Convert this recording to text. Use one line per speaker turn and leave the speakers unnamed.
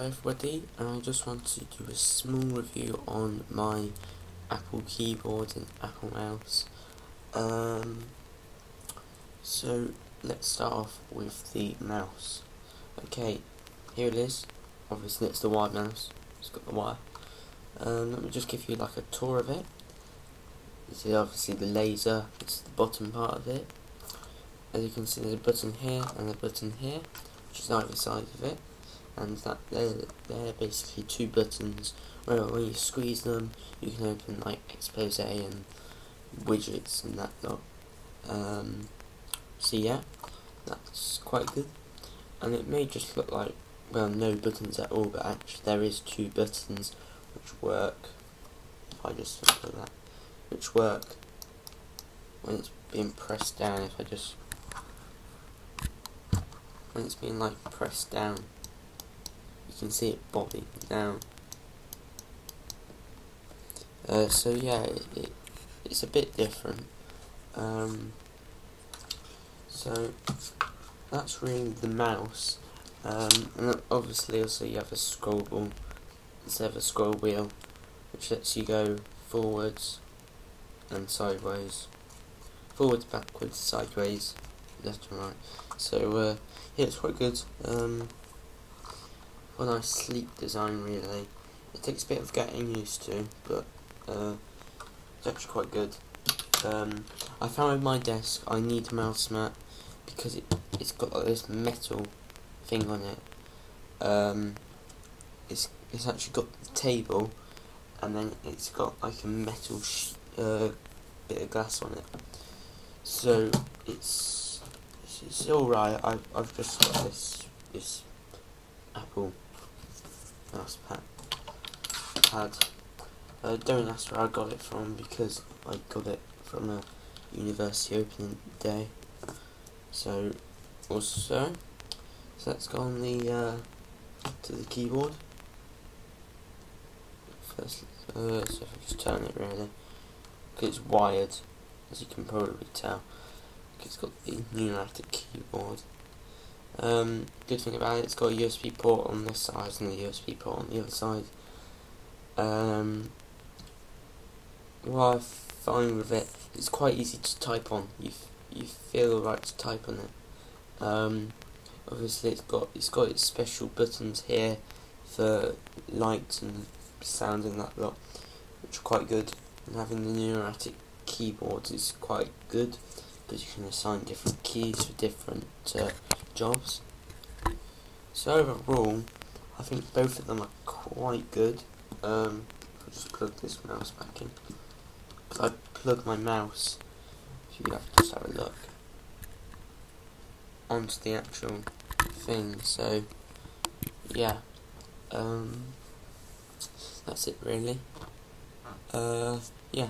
everybody, and I just want to do a small review on my Apple keyboard and Apple mouse. So let's start off with the mouse. Okay, here it is. Obviously it's the wired mouse, it's got the wire. Let me just give you like a tour of it. This is obviously the laser, it's the bottom part of it. As you can see, there's a button here and a button here, which is either side of it. And that they're basically two buttons where when you squeeze them you can open like expose and widgets and that lot. So yeah, that's quite good. And it may just look like, well, no buttons at all, but actually there is two buttons which work. If I just look at that, which work when it's being pressed down. If I just, when it's being like pressed down, you can see it bobbing down. So yeah, it's a bit different. So that's really the mouse. And obviously also you have a scroll ball instead of a scroll wheel, which lets you go forwards and sideways, forwards, backwards, sideways, left and right. So yeah, it's quite good. A nice sleek design really. It takes a bit of getting used to, but it's actually quite good. I found with my desk I need a mouse mat because it's got like this metal thing on it. It's actually got the table, and then it's got like a metal bit of glass on it. So it's alright. I've just got this Apple mouse pad. Don't ask where I got it from because I got it from a university opening day. So let's go on the to the keyboard first. So if I just turn it really, because it's wired, as you can probably tell. It's got the pneumatic keyboard. Good thing about it, it's got a USB port on this side and a USB port on the other side. What I find with it, it's quite easy to type on. You feel right to type on it. Obviously it's got its special buttons here for lights and sound and that lot, which are quite good. And having the pneumatic keyboard is quite good because you can assign different keys for different jobs. So overall, I think both of them are quite good. I'll just plug this mouse back in. Because I plug my mouse, if you have to just have a look, onto the actual thing. So yeah, that's it really. Yeah.